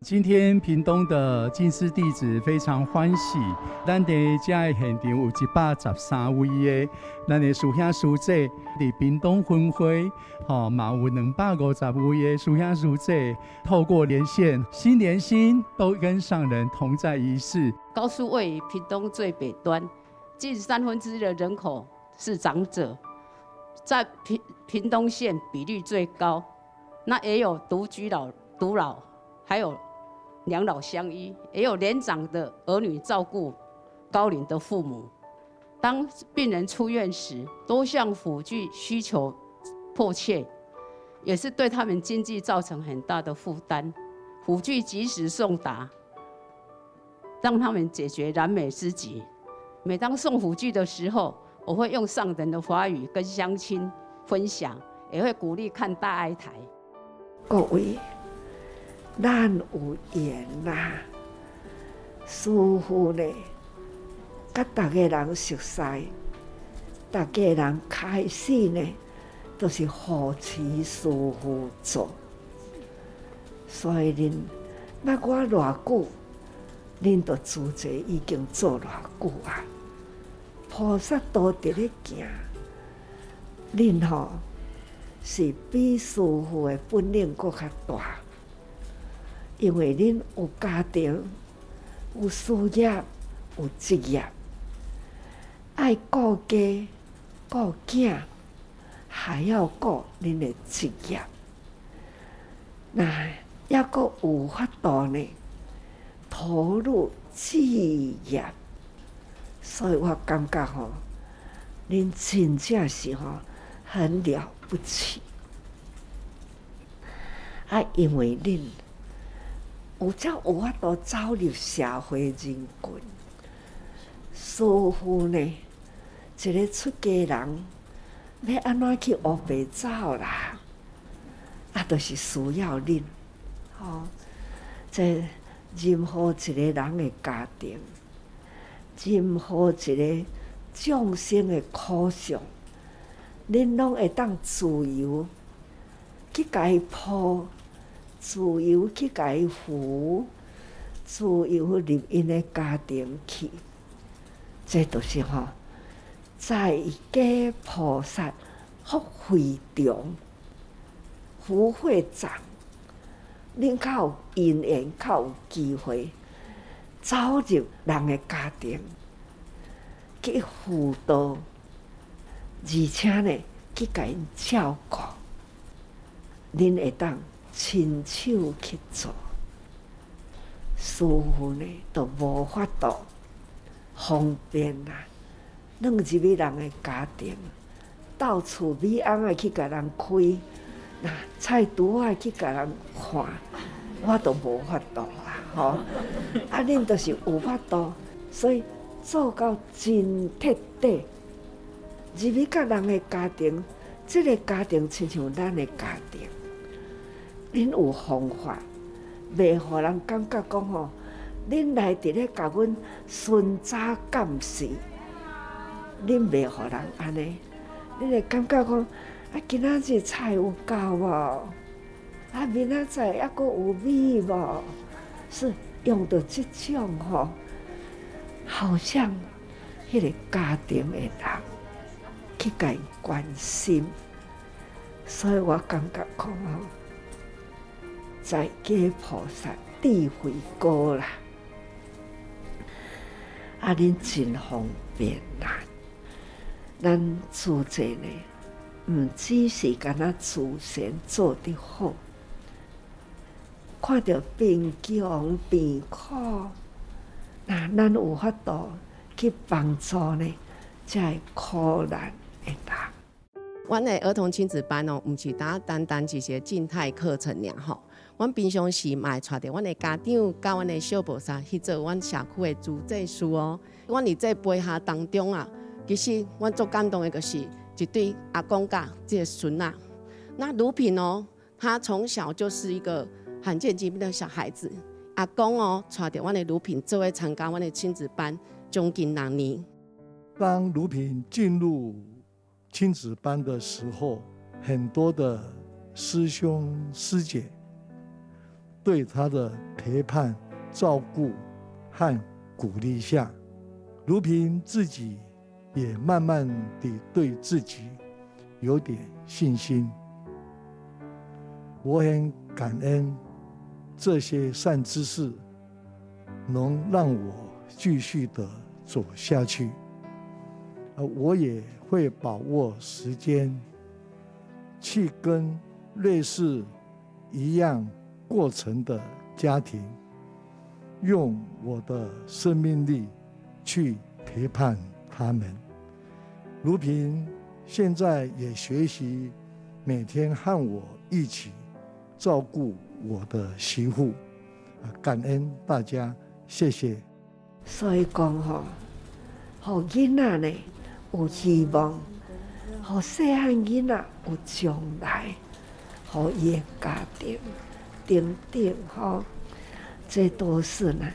今天屏东的进士弟子非常欢喜，咱伫遮的现场有113位的咱的师兄师姐，伫屏东分会嘛有250位的师兄师姐，透过连线心连心，都跟上人同在一室。高树位于屏东最北端，近1/3的人口是长者，在屏东县比率最高。那也有独居独老，还有两老相依，也有年长的儿女照顾高龄的父母。当病人出院时，多项辅具需求迫切，也是对他们经济造成很大的负担。辅具及时送达，让他们解决燃眉之急。每当送辅具的时候，我会用上人的法语跟乡亲分享，也会鼓励看大爱台。各位，咱有缘啦，师父呢，甲大家人熟悉，大家人开始呢，都是扶持师父做。所以恁，那我偌久，恁都自者已经做偌久啊？菩萨道伫咧行，恁吼是比师父的本领搁较大。因为恁有家庭、有事业、有职业，爱顾家、顾囝，还要顾恁的职业。那还阁有法度呢，投入事业。所以我感觉吼，恁真正是吼很了不起。因为恁才有法度走入社会人群。师父呢，一个出家人，要安怎去黑白走啦？就是需要恁。这任何一个人的家庭，任何一个众生的苦相，恁拢会当自由去甲伊铺。自由去甲伊扶，自由入因的家庭去，这就是吼，在家菩萨福慧中，福慧长，恁较有因缘，较有机会走入人的家庭去辅导，而且呢，去甲因照顾，恁会当亲手去做，师父呢都无法度方便啦，弄入去人的家庭，到处米甕啊去甲人开，那菜拄啊去甲人看，我都无法度啦，恁就是有法度，所以做到真彻底，入去甲人的家庭，这个家庭亲像咱的家庭。恁有方法，袂互人感觉讲吼，恁来伫咧甲阮寻找监视，恁袂互人安尼，恁会感觉讲，今仔日菜有够无？明仔载还阁有米无？是用到这种吼，好像迄个家庭的人去甲伊关心，所以我感觉讲吼。在家菩萨智慧高啦，恁真方便啦。咱自者呢，毋只是干那自身做得好，看到贫穷贫苦，咱有法度去帮助呢，这苦难的人。阮的儿童亲子班哦，毋是单单一些静态课程尔吼。阮平常时嘛会带着阮的家长，甲阮的小菩萨去做阮社区的助祭师哦。阮伫这陪下当中啊，其实阮最感动的就是一对阿公甲这个孙啊。那卢品哦，他从小就是一个罕见疾病的小孩子。阿公哦，带着阮的卢品做伙参加阮的亲子班，将近2年。当卢品进入亲子班的时候，很多的师兄师姐对他的陪伴、照顾和鼓励下，如萍自己也慢慢地对自己有点信心。我很感恩这些善知识能让我继续的走下去，我也会把握时间去跟类似一样过程的家庭，用我的生命力去陪伴他们。如萍现在也学习每天和我一起照顾我的媳妇，感恩大家，谢谢。所以讲吼，互囡仔呢有希望，互细汉囡仔有将来，互伊的家庭等等吼，这都是呢，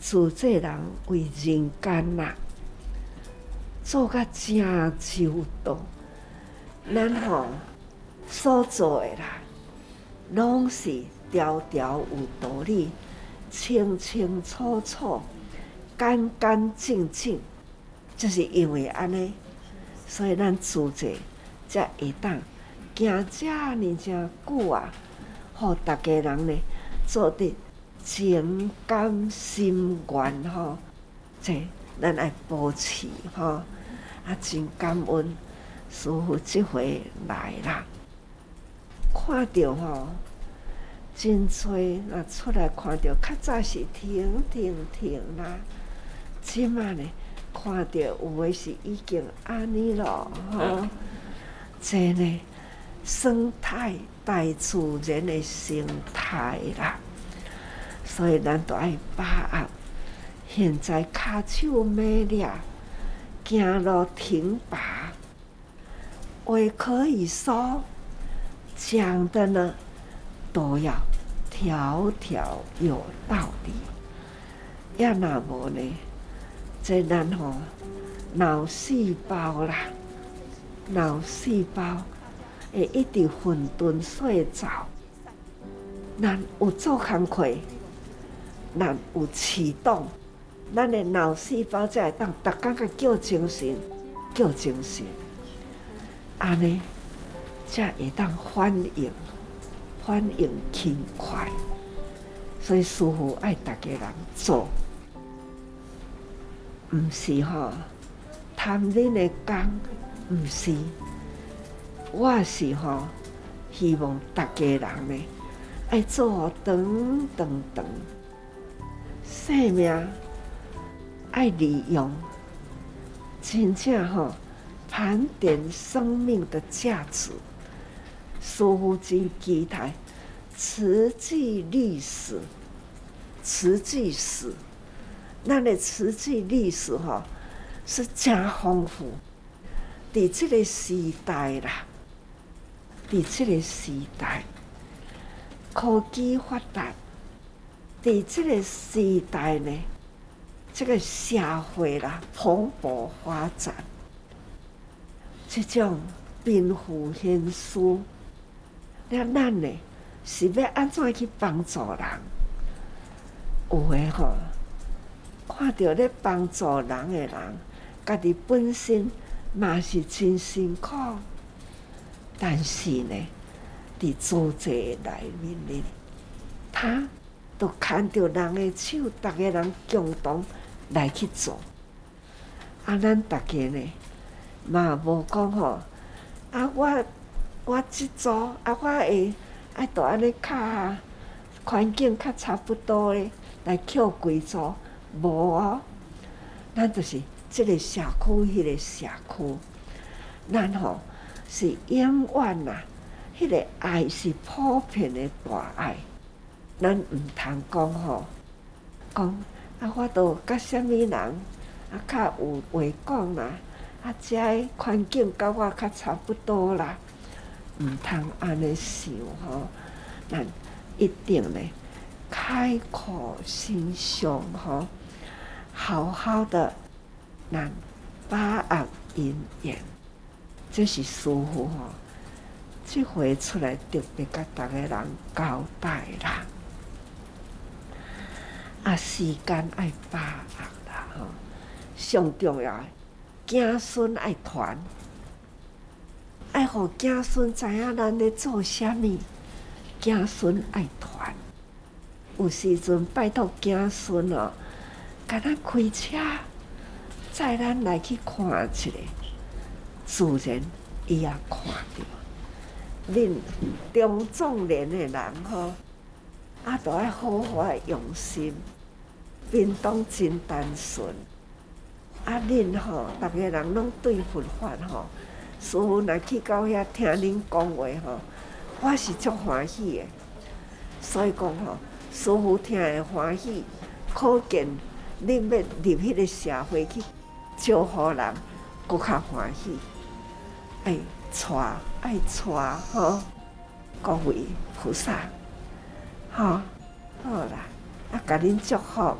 自这人为人间啦，做甲真周到。咱吼所做的啦，拢是条条有道理，清清楚楚，干干净净。就是因为安尼，所以咱自这才会当行遮尼真久啊，互大家人呢做得情甘心愿吼。这咱爱保持吼，真感恩师父这回来啦，看到吼真多出来看到，较早是停啦，即马呢看到有的是已经安尼咯吼，这呢生态大自然的生态啦，所以咱都爱把握。现在骹手没了，走路停拔，话可以说，讲的呢都要条条有道理。要那无呢，这咱吼脑细胞啦，脑细胞会一直混沌睡着。咱有做工课，咱有启动，咱的脑细胞才会当逐工个叫精神，叫精神，安尼才会当反应轻快。所以师父爱大家人做，毋是吼贪恁的工，毋是，我是吼希望大家人呢爱做长，生命爱利用，真正吼盘点生命的价值。师父真期待慈济历史，咱的慈济历史吼是真丰富。伫这个时代啦，伫这个时代，科技发达，伫这个时代呢，这个社会啦蓬勃发展，这种贫富悬殊，咱呢是要安怎去帮助人？有诶吼，看到咧帮助人诶人，家己本身嘛是真辛苦，但是呢，伫组织内面呢，他都牵着人诶手，逐个人共同来去做。咱大家呢，嘛无讲吼，我即组我会爱着安尼较环境较差不多诶，来捡规组，无哦。咱就是即个社区，迄个社区，咱吼是永远啦。迄个爱是普遍的大爱，咱毋通讲吼，讲我都甲什么人较有话讲啦，遮个环境甲我较差不多啦。毋通安尼想吼，咱一定呢开阔心胸吼，好好的咱把握因缘，这是师父吼，这回出来特别甲大家人交代啦。时间爱把握啦吼。上重要的，子孙爱传，爱互子孙知影咱咧做啥物，子孙爱传。有时阵拜托子孙哦，甲咱开车，载咱来去看一下，自然伊也看到。恁中壮年的人吼，都爱好好的用心，面当真单纯。恁吼，逐个人拢对佛法吼，师父若去到遐听恁讲话吼，我是足欢喜的。所以讲吼，师父听的欢喜，可见恁要入迄个社会去招呼人，搁较欢喜。爱带吼，各位菩萨，吼，好啦，甲恁祝福。